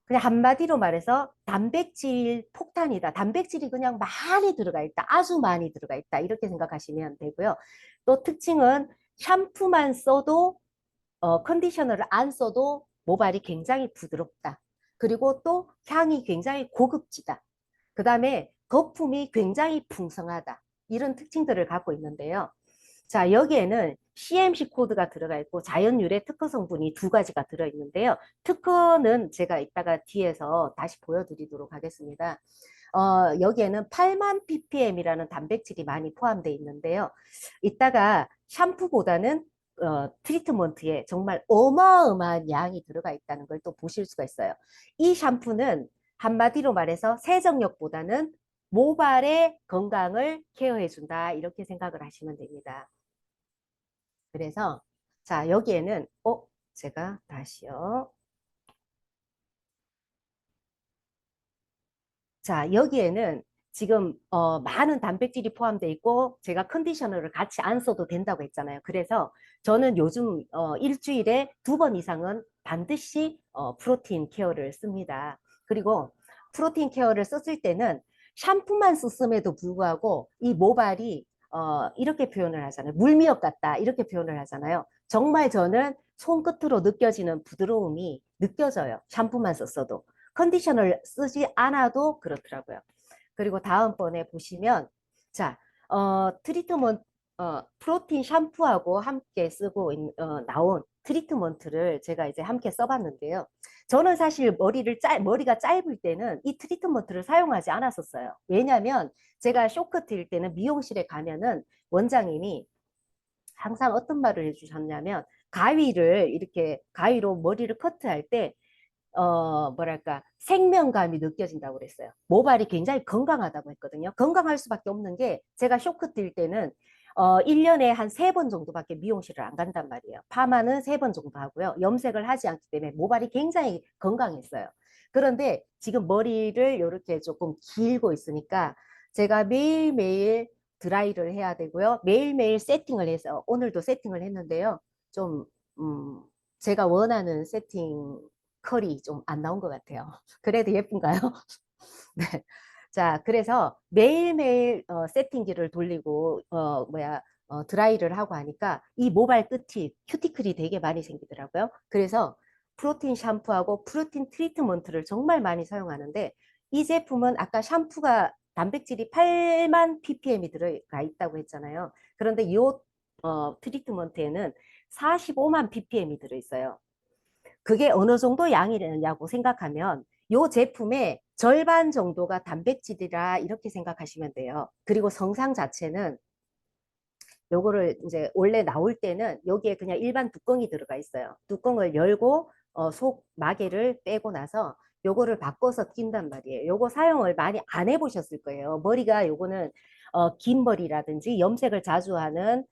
그냥 한마디로 말해서 단백질 폭탄이다. 단백질이 그냥 많이 들어가 있다. 아주 많이 들어가 있다. 이렇게 생각하시면 되고요. 또 특징은 샴푸만 써도 컨디셔너를 안 써도 모발이 굉장히 부드럽다. 그리고 또 향이 굉장히 고급지다. 그 다음에 거품이 굉장히 풍성하다. 이런 특징들을 갖고 있는데요. 자, 여기에는 CMC 코드가 들어가 있고 자연 유래 특허 성분이 두 가지가 들어 있는데요. 특허는 제가 이따가 뒤에서 다시 보여드리도록 하겠습니다. 여기에는 8만 ppm이라는 단백질이 많이 포함되어 있는데요. 이따가 샴푸보다는 트리트먼트에 정말 어마어마한 양이 들어가 있다는 걸 또 보실 수가 있어요. 이 샴푸는 한마디로 말해서 세정력보다는 모발의 건강을 케어해준다. 이렇게 생각을 하시면 됩니다. 그래서 자, 여기에는 제가 다시요. 자, 여기에는 지금 많은 단백질이 포함되어 있고 제가 컨디셔너를 같이 안 써도 된다고 했잖아요. 그래서 저는 요즘 일주일에 2번 이상은 반드시 프로틴 케어를 씁니다. 그리고 프로틴 케어를 썼을 때는 샴푸만 썼음에도 불구하고 이 모발이 이렇게 표현을 하잖아요. 물미역 같다 이렇게 표현을 하잖아요. 정말 저는 손끝으로 느껴지는 부드러움이 느껴져요. 샴푸만 썼어도. 컨디셔너를 쓰지 않아도 그렇더라고요. 그리고 다음번에 보시면 자, 트리트먼트 프로틴 샴푸하고 함께 쓰고 나온 트리트먼트를 제가 이제 함께 써봤는데요. 저는 사실 머리가 짧을 때는 이 트리트먼트를 사용하지 않았었어요. 왜냐하면 제가 쇼크트일 때는 미용실에 가면은 원장님이 항상 어떤 말을 해주셨냐면 가위를 이렇게 가위로 머리를 커트할 때 뭐랄까, 생명감이 느껴진다고 그랬어요. 모발이 굉장히 건강하다고 했거든요. 건강할 수밖에 없는 게 제가 쇼크 뛸 때는 1년에 한 3번 정도밖에 미용실을 안 간단 말이에요. 파마는 3번 정도 하고요. 염색을 하지 않기 때문에 모발이 굉장히 건강했어요. 그런데 지금 머리를 이렇게 조금 길고 있으니까 제가 매일매일 드라이를 해야 되고요. 매일매일 세팅을 해서 오늘도 세팅을 했는데요. 좀 제가 원하는 세팅 컬이 좀 안 나온 것 같아요. 그래도 예쁜가요? 네. 자, 그래서 매일매일 세팅기를 돌리고 드라이를 하고 하니까 이 모발 끝이 큐티클이 되게 많이 생기더라고요. 그래서 프로틴 샴푸하고 프로틴 트리트먼트를 정말 많이 사용하는데 이 제품은 아까 샴푸가 단백질이 8만 ppm이 들어가 있다고 했잖아요. 그런데 이 트리트먼트에는 45만 ppm이 들어있어요. 그게 어느 정도 양이냐고 생각하면 이 제품의 절반 정도가 단백질이라 이렇게 생각하시면 돼요. 그리고 성상 자체는 요거를 이제 원래 나올 때는 여기에 그냥 일반 뚜껑이 들어가 있어요. 뚜껑을 열고 속 마개를 빼고 나서 요거를 바꿔서 낀단 말이에요. 요거 사용을 많이 안 해보셨을 거예요. 머리가 요거는 긴 머리라든지 염색을 자주 하는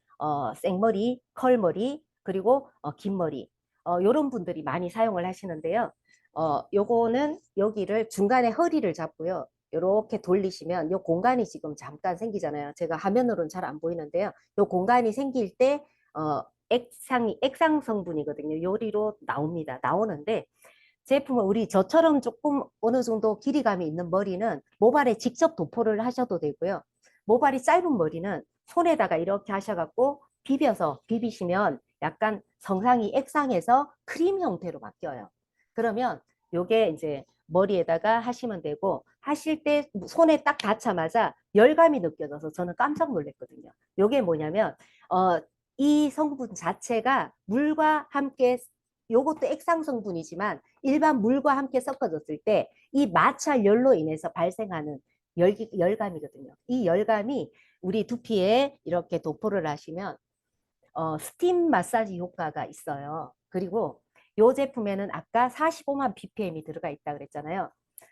생머리, 컬머리, 그리고 긴 머리 요런 분들이 많이 사용을 하시는데요. 요거는 여기를 중간에 허리를 잡고요. 이렇게 돌리시면 이 공간이 지금 잠깐 생기잖아요. 제가 화면으로는 잘 안 보이는데요. 이 공간이 생길 때 액상 성분이거든요. 요리로 나옵니다. 나오는데 제품은 우리 저처럼 조금 어느 정도 길이감이 있는 머리는 모발에 직접 도포를 하셔도 되고요. 모발이 짧은 머리는 손에다가 이렇게 하셔갖고 비비시면 약간 성상이 액상에서 크림 형태로 바뀌어요. 그러면 요게 이제 머리에다가 하시면 되고 하실 때 손에 딱 닿자마자 열감이 느껴져서 저는 깜짝 놀랐거든요. 요게 뭐냐면 이 성분 자체가 물과 함께 요것도 액상 성분이지만 일반 물과 함께 섞어졌을 때 이 마찰열로 인해서 발생하는 열감이거든요. 이 열감이 우리 두피에 이렇게 도포를 하시면 스팀 마사지 효과가 있어요. 그리고 이 제품에는 아까 45만 ppm이 들어가 있다 그랬잖아요.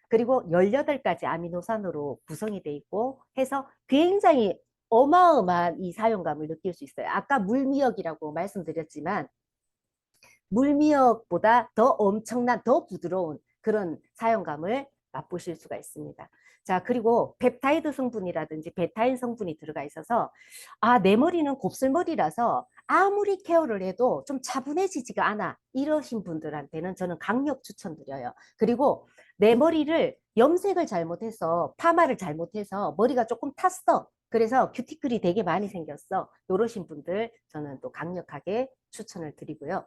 그리고 18가지 아미노산으로 구성이 돼 있고 해서 굉장히 어마어마한 이 사용감을 느낄 수 있어요. 아까 물미역이라고 말씀드렸지만 물미역보다 더 엄청난 더 부드러운 그런 사용감을 맛보실 수가 있습니다. 자, 그리고 펩타이드 성분이라든지 베타인 성분이 들어가 있어서 내 머리는 곱슬머리라서 아무리 케어를 해도 좀 차분해지지가 않아 이러신 분들한테는 저는 강력 추천드려요. 그리고 내 머리를 염색을 잘못해서 파마를 잘못해서 머리가 조금 탔어. 그래서 큐티클이 되게 많이 생겼어. 이러신 분들 저는 또 강력하게 추천을 드리고요.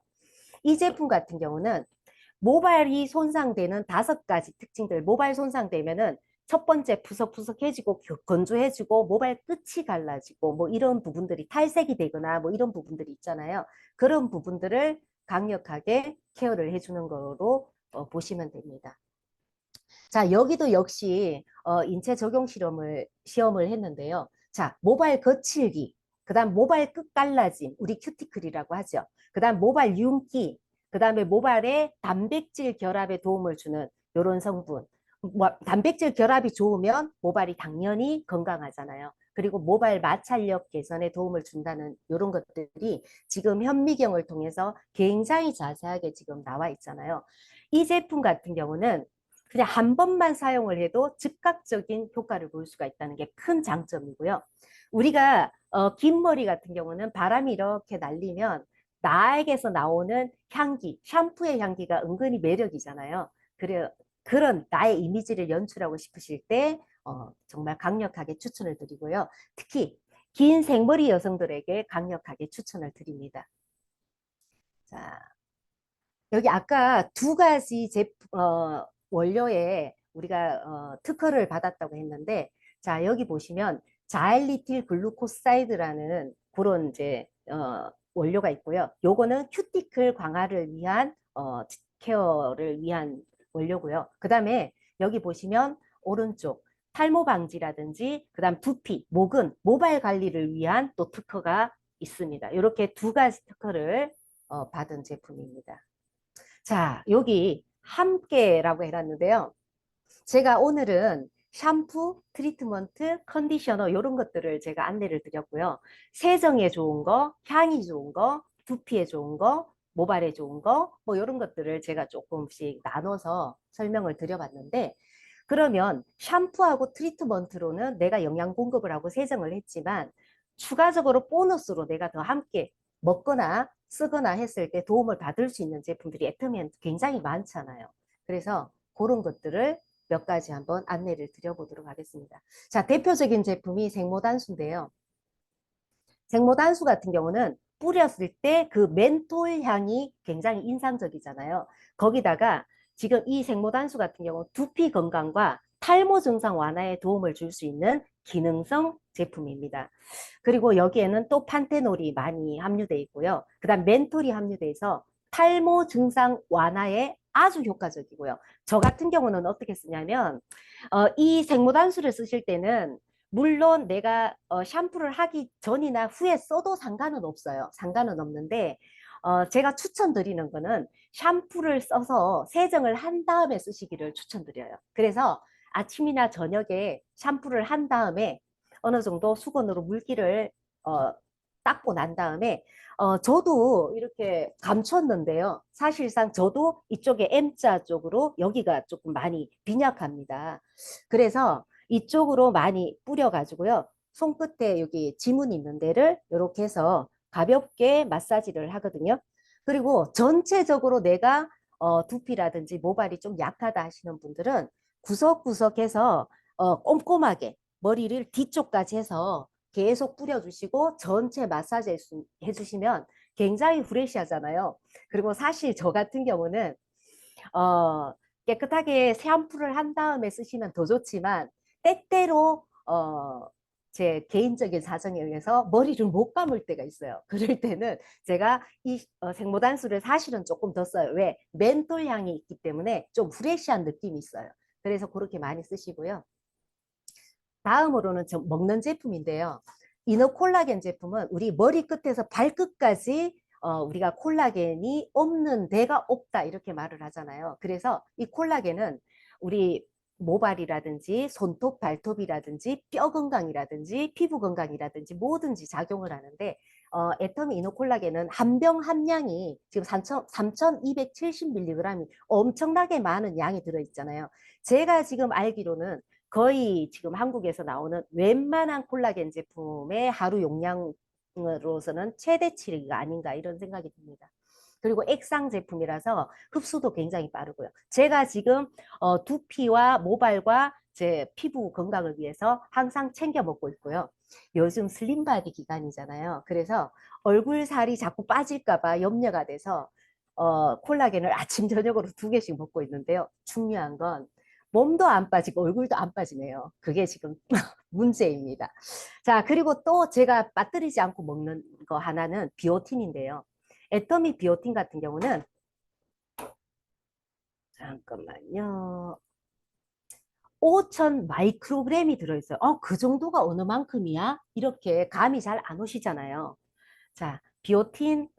이 제품 같은 경우는 모발이 손상되는 5가지 특징들. 모발 손상되면은 첫 번째 푸석푸석해지고 건조해지고 모발 끝이 갈라지고 뭐 이런 부분들이 탈색이 되거나 뭐 이런 부분들이 있잖아요. 그런 부분들을 강력하게 케어를 해주는 거로 보시면 됩니다. 자, 여기도 역시 인체 적용 시험을 했는데요. 자, 모발 거칠기, 그다음 모발 끝 갈라짐, 우리 큐티클이라고 하죠. 그다음 모발 윤기, 그다음에 모발에 단백질 결합에 도움을 주는 이런 성분. 단백질 결합이 좋으면 모발이 당연히 건강하잖아요. 그리고 모발 마찰력 개선에 도움을 준다는 이런 것들이 지금 현미경을 통해서 굉장히 자세하게 지금 나와 있잖아요. 이 제품 같은 경우는 그냥 한 번만 사용을 해도 즉각적인 효과를 볼 수가 있다는 게 큰 장점이고요. 우리가 긴 머리 같은 경우는 바람이 이렇게 날리면 나에게서 나오는 향기, 샴푸의 향기가 은근히 매력이잖아요. 그래, 그런 나의 이미지를 연출하고 싶으실 때 정말 강력하게 추천을 드리고요. 특히 긴 생머리 여성들에게 강력하게 추천을 드립니다. 자, 여기 아까 2가지 원료에 우리가 특허를 받았다고 했는데, 자, 여기 보시면 자일리틸 글루코사이드라는 그런 이제 원료가 있고요. 요거는 큐티클 강화를 위한 케어를 위한 원료고요. 그다음에 여기 보시면 오른쪽 탈모 방지라든지 그다음 두피, 모근, 모발 관리를 위한 또 특허가 있습니다. 이렇게 2가지 특허를 받은 제품입니다. 자, 여기 함께라고 해놨는데요. 제가 오늘은 샴푸, 트리트먼트, 컨디셔너 이런 것들을 제가 안내를 드렸고요. 세정에 좋은 거, 향이 좋은 거, 두피에 좋은 거, 모발에 좋은 거, 뭐 이런 것들을 제가 조금씩 나눠서 설명을 드려봤는데, 그러면 샴푸하고 트리트먼트로는 내가 영양 공급을 하고 세정을 했지만 추가적으로 보너스로 내가 더 함께 먹거나 쓰거나 했을 때 도움을 받을 수 있는 제품들이 애터미엔 굉장히 많잖아요. 그래서 그런 것들을 몇 가지 한번 안내를 드려보도록 하겠습니다. 자, 대표적인 제품이 생모단수인데요. 생모단수 같은 경우는 뿌렸을 때 그 멘톨 향이 굉장히 인상적이잖아요. 거기다가 지금 이 생모단수 같은 경우 두피 건강과 탈모 증상 완화에 도움을 줄 수 있는 기능성 제품입니다. 그리고 여기에는 또 판테놀이 많이 함유되어 있고요. 그다음 멘톨이 함유되어 있어 탈모 증상 완화에 아주 효과적이고요. 저 같은 경우는 어떻게 쓰냐면 이 생모단수를 쓰실 때는 물론 내가 샴푸를 하기 전이나 후에 써도 상관은 없어요. 상관은 없는데 제가 추천드리는 거는 샴푸를 써서 세정을 한 다음에 쓰시기를 추천드려요. 그래서 아침이나 저녁에 샴푸를 한 다음에 어느 정도 수건으로 물기를 어, 닦고 난 다음에 저도 이렇게 감췄는데요. 사실상 저도 이쪽에 M자 쪽으로 여기가 조금 많이 빈약합니다. 그래서 이쪽으로 많이 뿌려가지고요. 손끝에 여기 지문 있는 데를 이렇게 해서 가볍게 마사지를 하거든요. 그리고 전체적으로 내가 두피라든지 모발이 좀 약하다 하시는 분들은 구석구석해서 꼼꼼하게 머리를 뒤쪽까지 해서 계속 뿌려주시고 전체 마사지 해주시면 굉장히 프레시하잖아요. 그리고 사실 저 같은 경우는 깨끗하게 샴푸를 한 다음에 쓰시면 더 좋지만 때때로 제 개인적인 사정에 의해서 머리를 못 감을 때가 있어요. 그럴 때는 제가 이 생모단수를 사실은 조금 더 써요. 왜? 멘톨 향이 있기 때문에 좀 프레시한 느낌이 있어요. 그래서 그렇게 많이 쓰시고요. 다음으로는 좀 먹는 제품인데요. 이너 콜라겐 제품은 우리 머리 끝에서 발끝까지 우리가 콜라겐이 없는 데가 없다 이렇게 말을 하잖아요. 그래서 이 콜라겐은 우리 모발이라든지 손톱, 발톱이라든지 뼈 건강이라든지 피부 건강이라든지 뭐든지 작용을 하는데 애터미 이너 콜라겐은 한 병 함량이 지금 3,270mg이 엄청나게 많은 양이 들어있잖아요. 제가 지금 알기로는 거의 지금 한국에서 나오는 웬만한 콜라겐 제품의 하루 용량으로서는 최대치가 아닌가 이런 생각이 듭니다. 그리고 액상 제품이라서 흡수도 굉장히 빠르고요. 제가 지금 두피와 모발과 제 피부 건강을 위해서 항상 챙겨 먹고 있고요. 요즘 슬림바디 기간이잖아요. 그래서 얼굴 살이 자꾸 빠질까 봐 염려가 돼서 콜라겐을 아침 저녁으로 2개씩 먹고 있는데요. 중요한 건 몸도 안 빠지고 얼굴도 안 빠지네요. 그게 지금 문제입니다. 자, 그리고 또 제가 빠뜨리지 않고 먹는 거 하나는 비오틴인데요. 애터미 비오틴 같은 경우는 잠깐만요. 5,000 마이크로그램이 들어있어요. 그 정도가 어느 만큼이야? 이렇게 감이 잘 안 오시잖아요. 자, 비오틴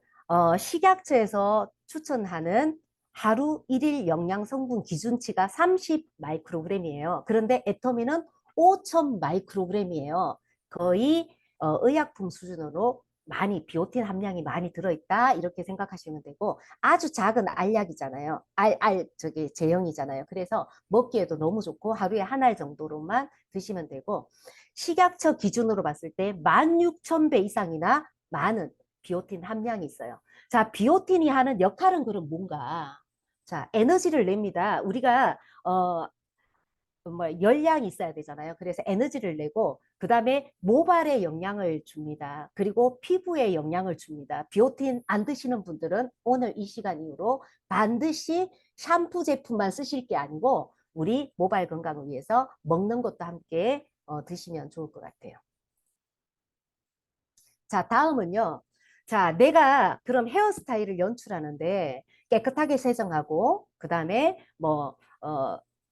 식약처에서 추천하는 하루 1일 영양 성분 기준치가 30 마이크로그램이에요. 그런데 애터미는 5,000 마이크로그램이에요. 거의 의약품 수준으로 많이 비오틴 함량이 많이 들어있다 이렇게 생각하시면 되고 아주 작은 알약이잖아요. 저기 제형이잖아요. 그래서 먹기에도 너무 좋고 하루에 한 알 정도로만 드시면 되고 식약처 기준으로 봤을 때 16,000배 이상이나 많은 비오틴 함량이 있어요. 자, 비오틴이 하는 역할은 그럼 뭔가? 자, 에너지를 냅니다. 우리가 열량이 있어야 되잖아요. 그래서 에너지를 내고 그 다음에 모발에 영양을 줍니다. 그리고 피부에 영양을 줍니다. 비오틴 안 드시는 분들은 오늘 이 시간 이후로 반드시 샴푸 제품만 쓰실 게 아니고 우리 모발 건강을 위해서 먹는 것도 함께 드시면 좋을 것 같아요. 자, 다음은요. 자, 내가 그럼 헤어스타일을 연출하는데 깨끗하게 세정하고 그다음에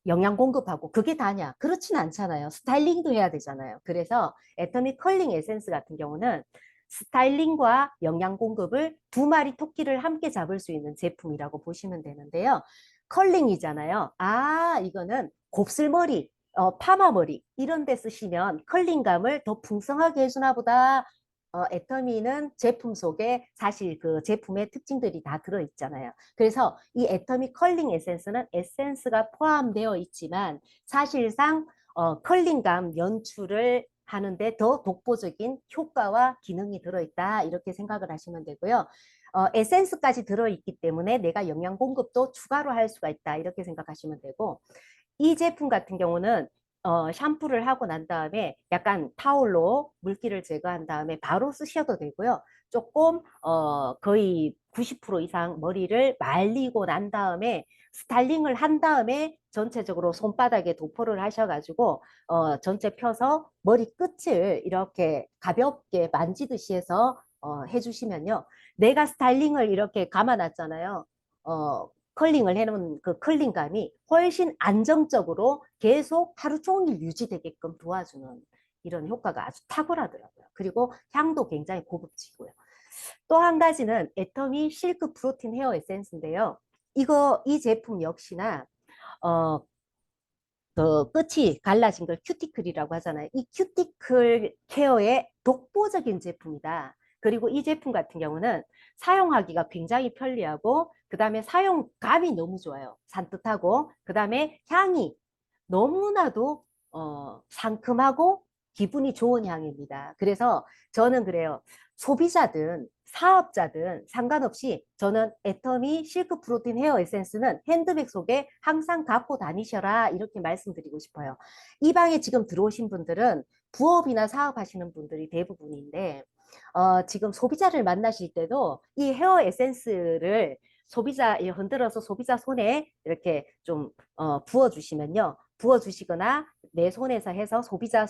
영양 공급하고 그게 다냐? 그렇진 않잖아요. 스타일링도 해야 되잖아요. 그래서 애터미 컬링 에센스 같은 경우는 스타일링과 영양 공급을 2마리 토끼를 함께 잡을 수 있는 제품이라고 보시면 되는데요. 컬링이잖아요. 이거는 곱슬머리, 파마머리 이런 데 쓰시면 컬링감을 더 풍성하게 해주나 보다. 애터미는 제품 속에 사실 그 제품의 특징들이 다 들어있잖아요. 그래서 이 애터미 컬링 에센스는 에센스가 포함되어 있지만 사실상 컬링감 연출을 하는데 더 독보적인 효과와 기능이 들어있다 이렇게 생각을 하시면 되고요. 에센스까지 들어있기 때문에 내가 영양 공급도 추가로 할 수가 있다 이렇게 생각하시면 되고 이 제품 같은 경우는 샴푸를 하고 난 다음에 약간 타올로 물기를 제거한 다음에 바로 쓰셔도 되고요. 조금 거의 90% 이상 머리를 말리고 난 다음에 스타일링을 한 다음에 전체적으로 손바닥에 도포를 하셔가지고 전체 펴서 머리 끝을 이렇게 가볍게 만지듯이 해서 해주시면요. 내가 스타일링을 이렇게 감아놨잖아요. 컬링을 해놓은 그 컬링감이 훨씬 안정적으로 계속 하루 종일 유지되게끔 도와주는 이런 효과가 아주 탁월하더라고요. 그리고 향도 굉장히 고급지고요. 또 한 가지는 애터미 실크 프로틴 헤어 에센스인데요. 이 제품 역시나 그 끝이 갈라진 걸 큐티클이라고 하잖아요. 이 큐티클 케어의 독보적인 제품이다. 그리고 이 제품 같은 경우는 사용하기가 굉장히 편리하고 그 다음에 사용감이 너무 좋아요. 산뜻하고 그 다음에 향이 너무나도 상큼하고 기분이 좋은 향입니다. 그래서 저는 그래요. 소비자든 사업자든 상관없이 저는 애터미 실크 프로틴 헤어 에센스는 핸드백 속에 항상 갖고 다니셔라 이렇게 말씀드리고 싶어요. 이 방에 지금 들어오신 분들은 부업이나 사업하시는 분들이 대부분인데 지금 소비자를 만나실 때도 이 헤어 에센스를 흔들어서 소비자 손에 이렇게 좀 부어주시면요. 부어주시거나 내 손에서 해서 소비자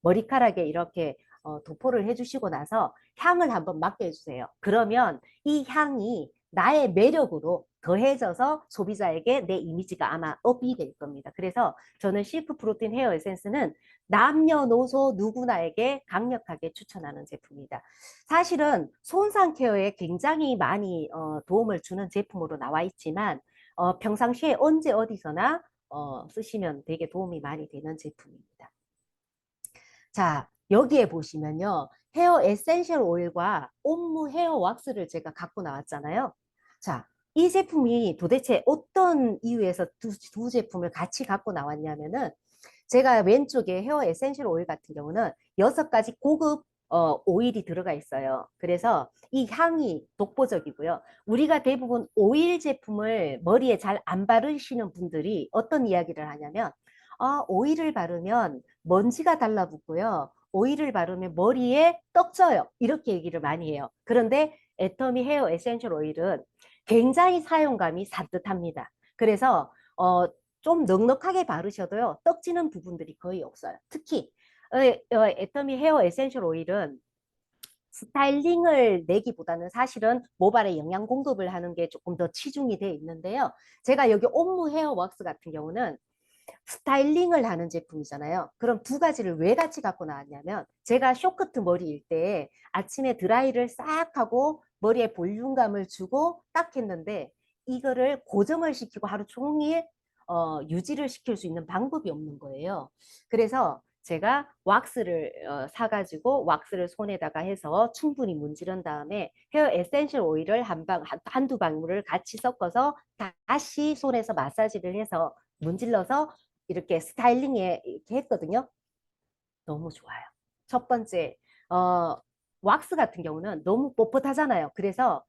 머리카락에 이렇게 도포를 해주시고 나서 향을 한번 맡게 해주세요. 그러면 이 향이 나의 매력으로 더해져서 소비자에게 내 이미지가 아마 업이 될 겁니다. 그래서 저는 실크 프로틴 헤어 에센스는 남녀노소 누구나에게 강력하게 추천하는 제품입니다. 사실은 손상 케어에 굉장히 많이 도움을 주는 제품으로 나와 있지만 평상시에 언제 어디서나 쓰시면 되게 도움이 많이 되는 제품입니다. 자, 여기에 보시면요. 헤어 에센셜 오일과 옴무 헤어 왁스를 제가 갖고 나왔잖아요. 자, 이 제품이 도대체 어떤 이유에서 두 제품을 같이 갖고 나왔냐면은 제가 왼쪽에 헤어 에센셜 오일 같은 경우는 6가지 고급 오일이 들어가 있어요. 그래서 이 향이 독보적이고요. 우리가 대부분 오일 제품을 머리에 잘 안 바르시는 분들이 어떤 이야기를 하냐면 오일을 바르면 먼지가 달라붙고요. 오일을 바르면 머리에 떡져요. 이렇게 얘기를 많이 해요. 그런데 애터미 헤어 에센셜 오일은 굉장히 사용감이 산뜻합니다. 그래서 좀 넉넉하게 바르셔도요. 떡지는 부분들이 거의 없어요. 특히 애터미 헤어 에센셜 오일은 스타일링을 내기보다는 사실은 모발에 영양 공급을 하는 게 조금 더 치중이 되어 있는데요. 제가 여기 옴무 헤어 왁스 같은 경우는 스타일링을 하는 제품이잖아요. 그럼 두 가지를 왜 같이 갖고 나왔냐면 제가 쇼커트 머리일 때 아침에 드라이를 싹 하고 머리에 볼륨감을 주고 딱 했는데 이거를 고정을 시키고 하루 종일 유지를 시킬 수 있는 방법이 없는 거예요. 그래서 제가 왁스를 사가지고 왁스를 손에다가 해서 충분히 문지른 다음에 헤어 에센셜 오일을 한두 방울을 같이 섞어서 다시 손에서 마사지를 해서 문질러서 이렇게 스타일링에 이렇게 했거든요. 너무 좋아요. 첫 번째, 왁스 같은 경우는 너무 뻣뻣하잖아요. 그래서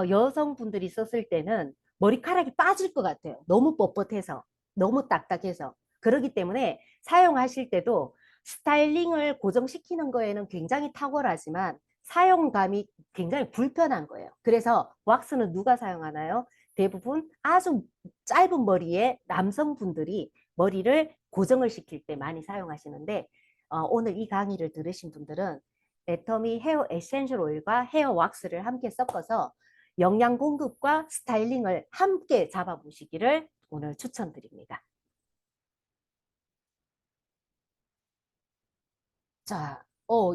여성분들이 썼을 때는 머리카락이 빠질 것 같아요. 너무 뻣뻣해서, 너무 딱딱해서. 그렇기 때문에 사용하실 때도 스타일링을 고정시키는 거에는 굉장히 탁월하지만 사용감이 굉장히 불편한 거예요. 그래서 왁스는 누가 사용하나요? 대부분 아주 짧은 머리의 남성분들이 머리를 고정을 시킬 때 많이 사용하시는데 오늘 이 강의를 들으신 분들은 애터미 헤어 에센셜 오일과 헤어 왁스를 함께 섞어서 영양 공급과 스타일링을 함께 잡아보시기를 오늘 추천드립니다. 자,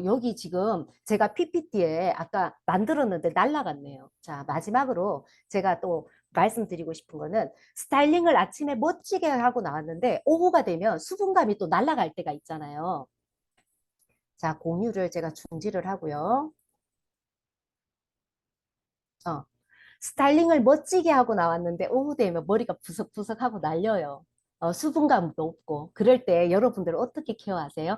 여기 지금 제가 PPT에 아까 만들었는데 날라갔네요. 자, 마지막으로 제가 또 말씀드리고 싶은 거는 스타일링을 아침에 멋지게 하고 나왔는데 오후가 되면 수분감이 또 날아갈 때가 있잖아요. 자, 공유를 제가 중지를 하고요. 어, 스타일링을 멋지게 하고 나왔는데 오후 되면 머리가 부석부석하고 날려요. 수분감도 없고. 그럴 때 여러분들 어떻게 케어하세요?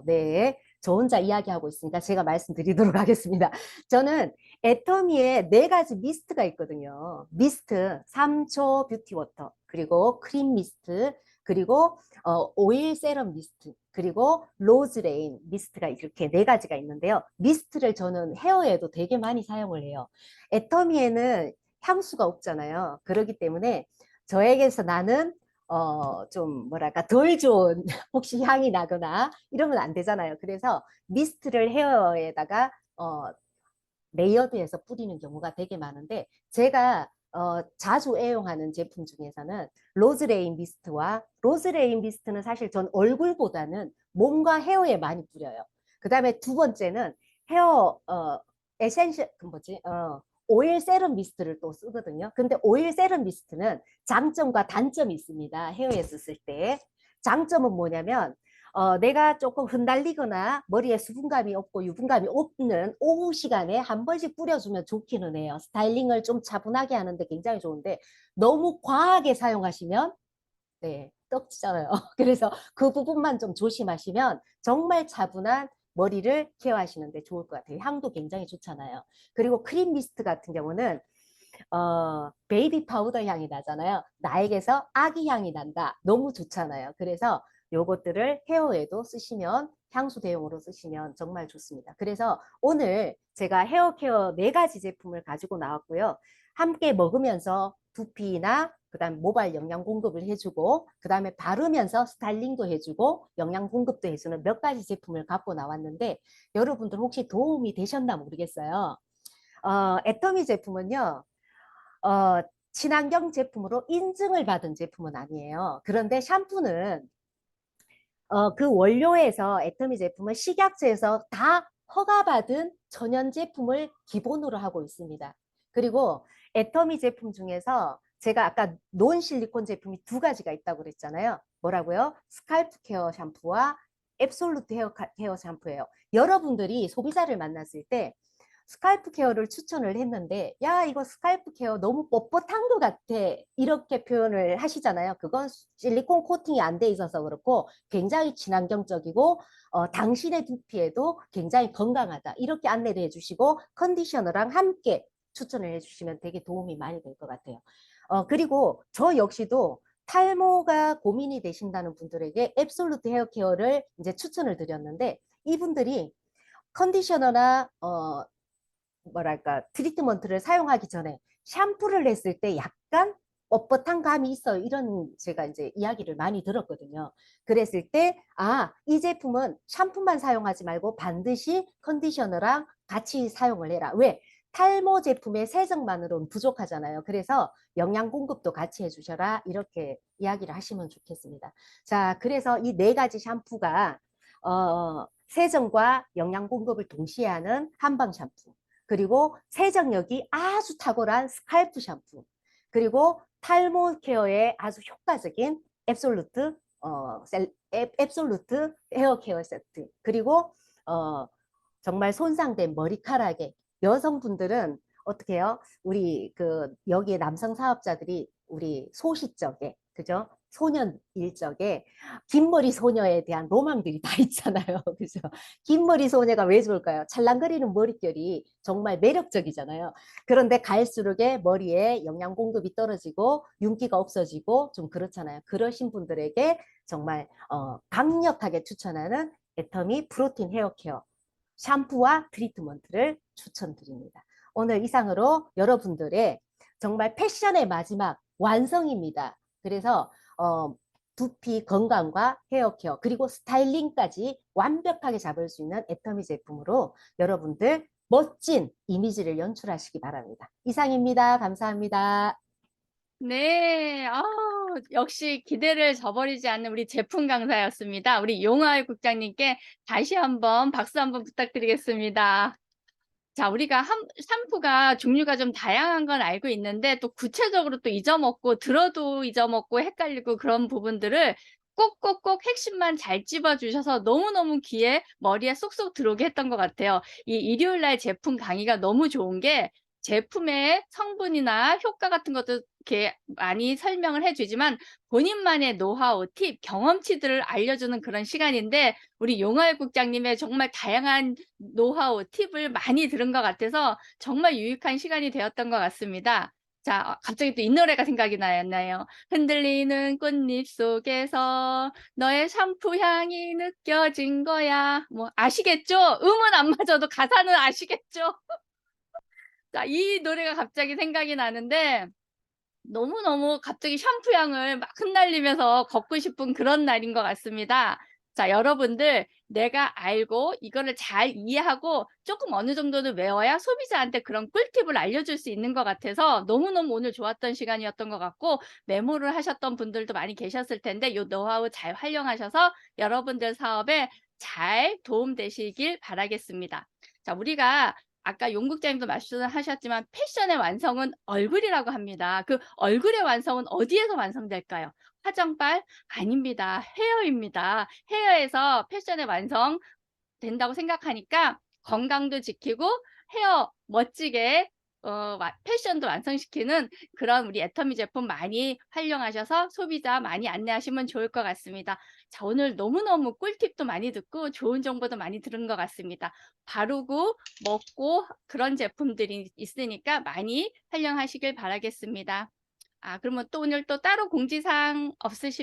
네. 저 혼자 이야기하고 있으니까 제가 말씀드리도록 하겠습니다. 저는 애터미에 4가지 미스트가 있거든요. 미스트, 3초 뷰티 워터, 그리고 크림 미스트, 그리고 오일 세럼 미스트, 그리고 로즈레인 미스트가 이렇게 4가지가 있는데요. 미스트를 저는 헤어에도 되게 많이 사용을 해요. 애터미에는 향수가 없잖아요. 그렇기 때문에 저에게서 나는 좀 뭐랄까 덜 좋은 혹시 향이 나거나 이러면 안 되잖아요. 그래서 미스트를 헤어에다가 레이어드해서 뿌리는 경우가 되게 많은데 제가 자주 애용하는 제품 중에서는 로즈레인 미스트와 로즈레인 미스트는 사실 전 얼굴보다는 몸과 헤어에 많이 뿌려요. 그 다음에 두 번째는 헤어 에센셜 그 뭐지 오일 세럼 미스트를 또 쓰거든요. 근데 오일 세럼 미스트는 장점과 단점이 있습니다. 헤어에 썼을 때. 장점은 뭐냐면 내가 조금 흩날리거나 머리에 수분감이 없고 유분감이 없는 오후 시간에 한 번씩 뿌려주면 좋기는 해요. 스타일링을 좀 차분하게 하는데 굉장히 좋은데 너무 과하게 사용하시면 네, 떡져요. 그래서 그 부분만 좀 조심하시면 정말 차분한 머리를 케어하시는데 좋을 것 같아요. 향도 굉장히 좋잖아요. 그리고 크림 미스트 같은 경우는 베이비 파우더 향이 나잖아요. 나에게서 아기 향이 난다. 너무 좋잖아요. 그래서 요것들을 헤어에도 쓰시면 향수 대용으로 쓰시면 정말 좋습니다. 그래서 오늘 제가 헤어 케어 4가지 제품을 가지고 나왔고요. 함께 먹으면서 두피나 그다음 모발 영양 공급을 해주고 그다음에 바르면서 스타일링도 해주고 영양 공급도 해주는 몇 가지 제품을 갖고 나왔는데 여러분들 혹시 도움이 되셨나 모르겠어요. 애터미 제품은요, 어, 친환경 제품으로 인증을 받은 제품은 아니에요. 그런데 샴푸는 그 원료에서 애터미 제품은 식약처에서 다 허가받은 천연 제품을 기본으로 하고 있습니다. 그리고 애터미 제품 중에서 제가 아까 논 실리콘 제품이 두 가지가 있다고 그랬잖아요. 뭐라고요? 스칼프 케어 샴푸와 앱솔루트 케어 샴푸예요. 여러분들이 소비자를 만났을 때 스칼프 케어를 추천을 했는데, 야, 이거 스칼프 케어 너무 뻣뻣한 것 같아, 이렇게 표현을 하시잖아요. 그건 실리콘 코팅이 안 돼 있어서 그렇고 굉장히 친환경적이고 당신의 두피에도 굉장히 건강하다, 이렇게 안내를 해주시고 컨디셔너랑 함께 추천을 해주시면 되게 도움이 많이 될 것 같아요. 그리고 저 역시도 탈모가 고민이 되신다는 분들에게 앱솔루트 헤어 케어를 이제 추천을 드렸는데, 이분들이 컨디셔너나 뭐랄까 트리트먼트를 사용하기 전에 샴푸를 했을 때 약간 뻣뻣한 감이 있어요, 이런 제가 이제 이야기를 많이 들었거든요. 그랬을 때 이 제품은 샴푸만 사용하지 말고 반드시 컨디셔너랑 같이 사용을 해라. 왜? 탈모 제품의 세정만으로는 부족하잖아요. 그래서 영양 공급도 같이 해주셔라, 이렇게 이야기를 하시면 좋겠습니다. 자, 그래서 이 네 가지 샴푸가 세정과 영양 공급을 동시에 하는 한방 샴푸, 그리고 세정력이 아주 탁월한 스칼프 샴푸, 그리고 탈모 케어에 아주 효과적인 앱솔루트 앱솔루트 헤어 케어 세트, 그리고 어, 정말 손상된 머리카락에 여성분들은 어떻게 해요? 우리 그 여기에 남성 사업자들이 우리 소시적에, 그죠? 소년 일적에 긴 머리 소녀에 대한 로망들이 다 있잖아요. 그죠? 긴 머리 소녀가 왜 좋을까요? 찰랑거리는 머릿결이 정말 매력적이잖아요. 그런데 갈수록에 머리에 영양 공급이 떨어지고 윤기가 없어지고 좀 그렇잖아요. 그러신 분들에게 정말 강력하게 추천하는 애터미 프로틴 헤어 케어 샴푸와 트리트먼트를 추천드립니다. 오늘 이상으로 여러분들의 정말 패션의 마지막 완성입니다. 그래서 두피 건강과 헤어 케어 그리고 스타일링까지 완벽하게 잡을 수 있는 애터미 제품으로 여러분들 멋진 이미지를 연출하시기 바랍니다. 이상입니다. 감사합니다. 네. 역시 기대를 저버리지 않는 우리 제품 강사였습니다. 우리 용화의 국장님께 다시 한번 박수 한번 부탁드리겠습니다. 자, 우리가 샴푸가 종류가 좀 다양한 건 알고 있는데 또 구체적으로 또 잊어먹고 들어도 잊어먹고 헷갈리고 그런 부분들을 꼭꼭꼭 핵심만 잘 찝어 주셔서 너무너무 귀에 머리에 쏙쏙 들어오게 했던 것 같아요. 이 일요일 날 제품 강의가 너무 좋은 게 제품의 성분이나 효과 같은 것도 이렇게 많이 설명을 해 주지만 본인만의 노하우, 팁, 경험치들을 알려주는 그런 시간인데 우리 용화의 국장님의 정말 다양한 노하우, 팁을 많이 들은 것 같아서 정말 유익한 시간이 되었던 것 같습니다. 자, 갑자기 또 이 노래가 생각이 나요. 흔들리는 꽃잎 속에서 너의 샴푸 향이 느껴진 거야. 뭐 아시겠죠? 음은 안 맞아도 가사는 아시겠죠? 자, 이 노래가 갑자기 생각이 나는데 너무너무 갑자기 샴푸 향을 막 흩날리면서 걷고 싶은 그런 날인 것 같습니다. 자, 여러분들 내가 알고 이거를 잘 이해하고 조금 어느 정도는 외워야 소비자한테 그런 꿀팁을 알려줄 수 있는 것 같아서 너무너무 오늘 좋았던 시간이었던 것 같고 메모를 하셨던 분들도 많이 계셨을 텐데 이 노하우 잘 활용하셔서 여러분들 사업에 잘 도움되시길 바라겠습니다. 자, 우리가 아까 용 국장님도 말씀하셨지만 패션의 완성은 얼굴이라고 합니다. 그 얼굴의 완성은 어디에서 완성될까요? 화장발? 아닙니다. 헤어입니다. 헤어에서 패션의 완성 된다고 생각하니까 건강도 지키고 헤어 멋지게 패션도 완성시키는 그런 우리 애터미 제품 많이 활용하셔서 소비자 많이 안내하시면 좋을 것 같습니다. 자, 오늘 너무너무 꿀팁도 많이 듣고 좋은 정보도 많이 들은 것 같습니다. 바르고 먹고 그런 제품들이 있으니까 많이 활용하시길 바라겠습니다. 그러면 또 오늘 또 따로 공지사항 없으시면